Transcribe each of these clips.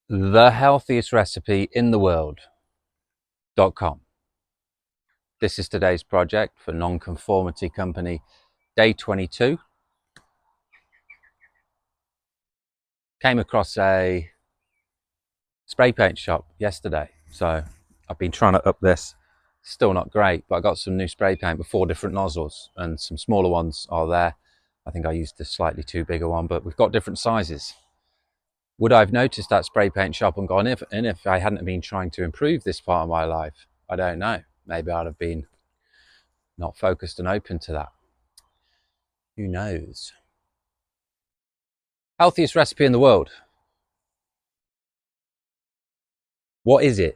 The healthiest recipe in the world.com. This is today's project for Nonconformity Company, day 22. Came across a spray paint shop yesterday, so I've been trying to up this. Still not great, but I got some new spray paint with 4 different nozzles, and some smaller ones are there. I think I used a slightly too bigger one, but we've got different sizes. Would I have noticed that spray paint shop and gone in if I hadn't been trying to improve this part of my life? I don't know. Maybe I'd have been not focused and open to that. Who knows? Healthiest recipe in the world. What is it?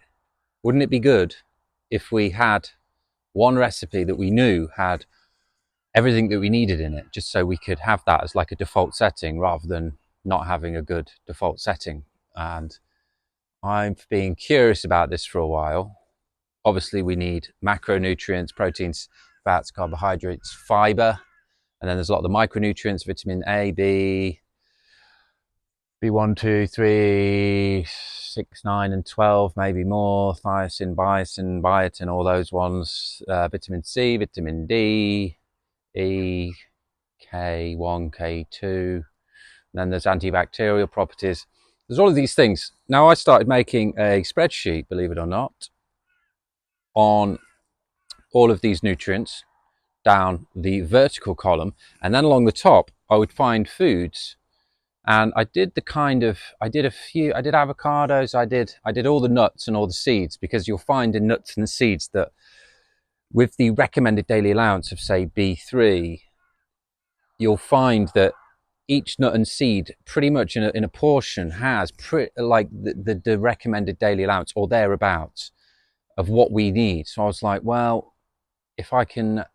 Wouldn't it be good if we had one recipe that we knew had everything that we needed in it, just so we could have that as like a default setting rather than not having a good default setting? And I've been curious about this for a while. Obviously, we need macronutrients, proteins, fats, carbohydrates, fiber, and then there's a lot of the micronutrients, vitamin A, B1, 2, 3, 6, 9, and 12, maybe more. Thiacin, biotin, biotin, all those ones. Vitamin C, vitamin D, E, K1, K2. And then there's antibacterial properties. There's all of these things. Now, I started making a spreadsheet, believe it or not, on all of these nutrients down the vertical column. And then along the top, I would find foods. And I did avocados, I did all the nuts and all the seeds, because you'll find in nuts and seeds that with the recommended daily allowance of, say, B3, you'll find that each nut and seed pretty much in a portion has the recommended daily allowance or thereabouts of what we need. So I was like, well, if I can,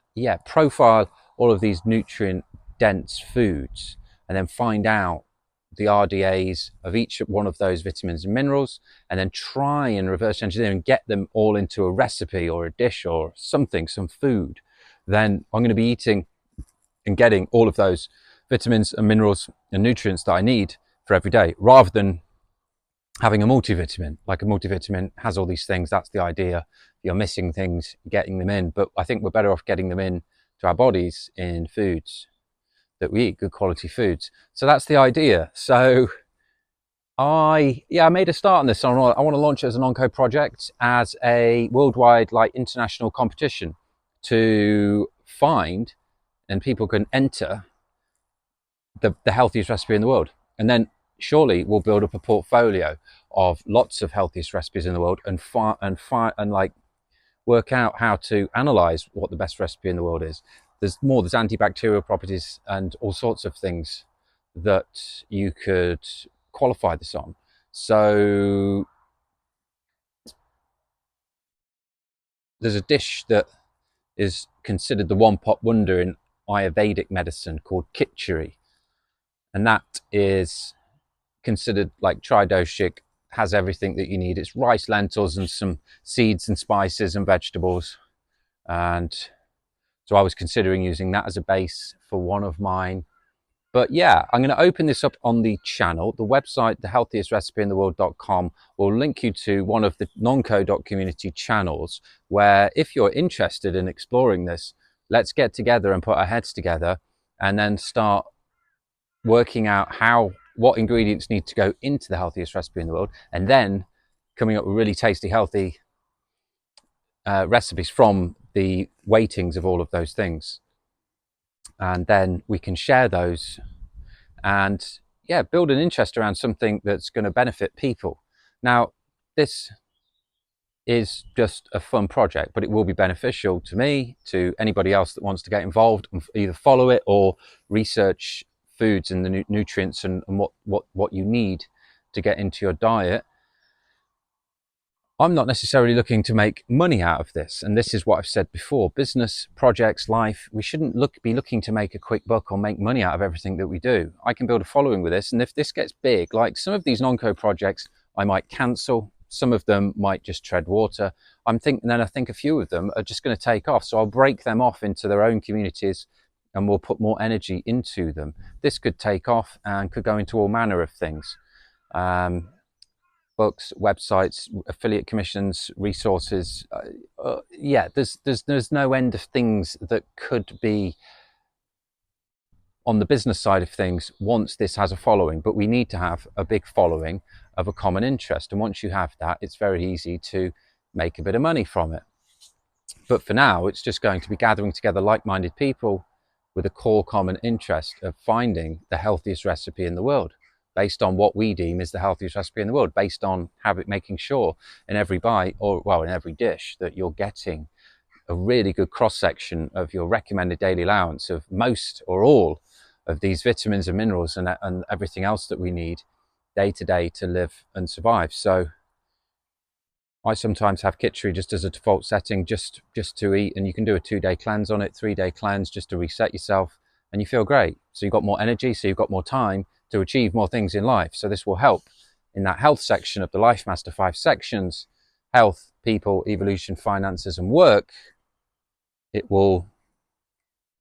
profile all of these nutrient dense foods and then find out the RDAs of each one of those vitamins and minerals, and then try and reverse engineer and get them all into a recipe or a dish or something, some food, then I'm going to be eating and getting all of those vitamins and minerals and nutrients that I need for every day, rather than having a multivitamin. Like, a multivitamin has all these things. That's the idea. You're missing things, getting them in. But I think we're better off getting them in to our bodies in foods that we eat, good quality foods. So that's the idea. So I made a start on this. I want to launch it as an nonco project, as a worldwide, like, international competition to find, and people can enter the healthiest recipe in the world. And then surely we'll build up a portfolio of lots of healthiest recipes in the world, and work out how to analyze what the best recipe in the world is. There's antibacterial properties and all sorts of things that you could qualify this on. So there's a dish that is considered the one pot wonder in Ayurvedic medicine called khichdi, and that is considered like tridoshic, has everything that you need. It's rice, lentils, and some seeds and spices and vegetables. And so I was considering using that as a base for one of mine. But yeah, I'm going to open this up on the channel. The website, thehealthiestrecipeintheworld.com, will link you to one of the nonco.community channels, where if you're interested in exploring this, let's get together and put our heads together and then start working out what ingredients need to go into the healthiest recipe in the world, and then coming up with really tasty, healthy recipes from the weightings of all of those things. And then we can share those and build an interest around something that's going to benefit people. Now, this is just a fun project, but it will be beneficial to me, to anybody else that wants to get involved and either follow it or research foods and the nutrients and what you need to get into your diet. I'm not necessarily looking to make money out of this, and this is what I've said before. Business, projects, life, we shouldn't be looking to make a quick buck or make money out of everything that we do. I can build a following with this, and if this gets big, like some of these nonco projects, I might cancel. Some of them might just tread water. I think a few of them are just going to take off, so I'll break them off into their own communities and we'll put more energy into them. This could take off and could go into all manner of things. books, websites, affiliate commissions, resources. Yeah, there's no end of things that could be on the business side of things once this has a following, but we need to have a big following of a common interest. And once you have that, it's very easy to make a bit of money from it. But for now, it's just going to be gathering together like-minded people with a core common interest of finding the healthiest recipe in the world, based on what we deem is the healthiest recipe in the world, based on making sure in every bite, or well, in every dish, that you're getting a really good cross-section of your recommended daily allowance of most or all of these vitamins and minerals and everything else that we need day to day to live and survive. So I sometimes have khichdi just as a default setting, just to eat, and you can do a 2-day cleanse on it, 3-day cleanse, just to reset yourself, and you feel great. So you've got more energy, so you've got more time to achieve more things in life. So this will help in that health section of the Life Master 5 sections: health, people, evolution, finances, and work. It will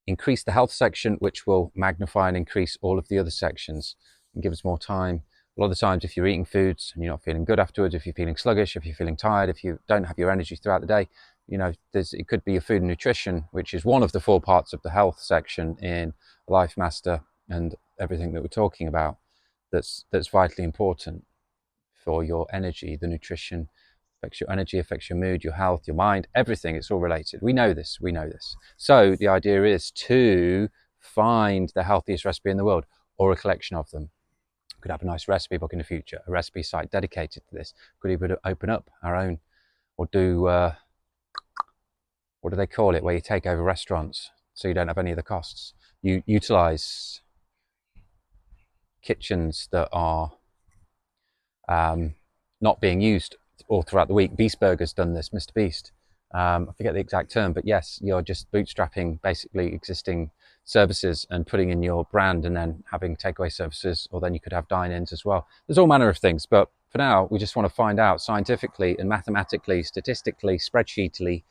increase the health section, which will magnify and increase all of the other sections and give us more time. A lot of the times, if you're eating foods and you're not feeling good afterwards, if you're feeling sluggish, if you're feeling tired, if you don't have your energy throughout the day, you know, it could be your food and nutrition, which is one of the 4 parts of the health section in Life Master and everything that we're talking about, that's vitally important for your energy. The nutrition affects your energy, affects your mood, your health, your mind, everything. It's all related. We know this. So the idea is to find the healthiest recipe in the world, or a collection of them. We could have a nice recipe book in the future, a recipe site dedicated to this. Could even open up our own, or do, what do they call it, where you take over restaurants so you don't have any of the costs. You utilize kitchens that are not being used all throughout the week. Beast Burger's done this, Mr. Beast. I forget the exact term, but yes, you're just bootstrapping basically existing services and putting in your brand, and then having takeaway services, or then you could have dine-ins as well. There's all manner of things, but for now, we just want to find out scientifically and mathematically, statistically, spreadsheetily,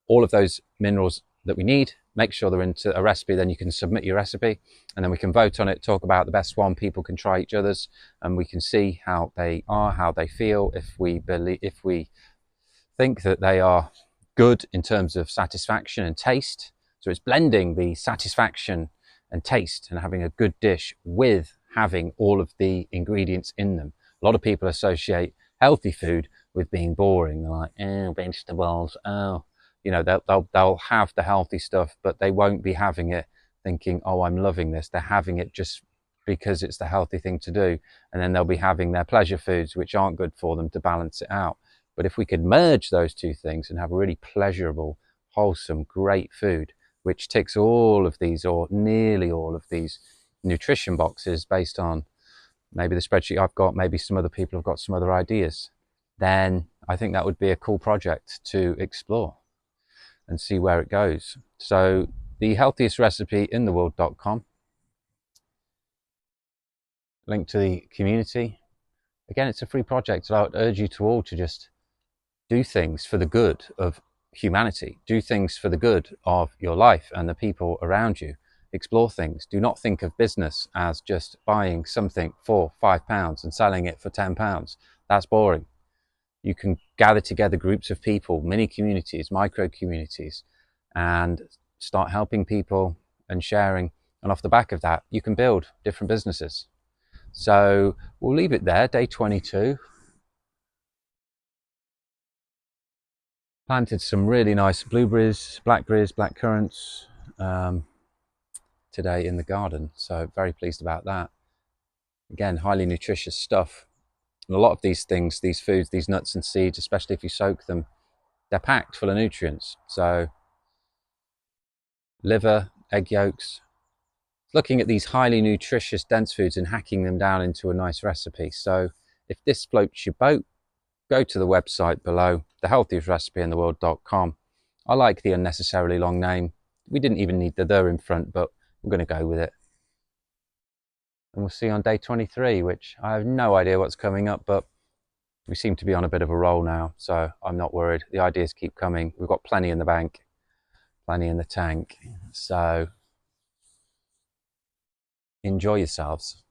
all of those minerals that we need, make sure they're into a recipe. Then you can submit your recipe, and then we can vote on it, talk about the best one. People can try each other's, and we can see how they are, how they feel, if we think that they are good in terms of satisfaction and taste. So it's blending the satisfaction and taste and having a good dish with having all of the ingredients in them. A lot of people associate healthy food with being boring. They're like, oh, vegetables, oh. You know, they'll have the healthy stuff, but they won't be having it thinking, oh, I'm loving this. They're having it just because it's the healthy thing to do. And then they'll be having their pleasure foods, which aren't good for them, to balance it out. But if we could merge those two things and have a really pleasurable, wholesome, great food, which ticks all of these, or nearly all of these nutrition boxes, based on maybe the spreadsheet I've got, maybe some other people have got some other ideas, then I think that would be a cool project to explore and see where it goes. So the healthiest recipe in the world.com, link to the community. Again, it's a free project, so I would urge you to all to just do things for the good of humanity, do things for the good of your life and the people around you. Explore things. Do not think of business as just buying something for £5 and selling it for £10. That's boring. You can gather together groups of people, mini communities, micro communities, and start helping people and sharing. And off the back of that, you can build different businesses. So we'll leave it there, day 22. Planted some really nice blueberries, blackberries, blackcurrants today in the garden. So very pleased about that. Again, highly nutritious stuff. And a lot of these things, these foods, these nuts and seeds, especially if you soak them, they're packed full of nutrients. So liver, egg yolks, looking at these highly nutritious, dense foods and hacking them down into a nice recipe. So if this floats your boat, go to the website below, thehealthiest.recipe.in-the-world.com. I like the unnecessarily long name. We didn't even need the in front, but we're going to go with it. And we'll see you on day 23, which I have no idea what's coming up, but we seem to be on a bit of a roll now, so I'm not worried. The ideas keep coming. We've got plenty in the bank, plenty in the tank. So enjoy yourselves.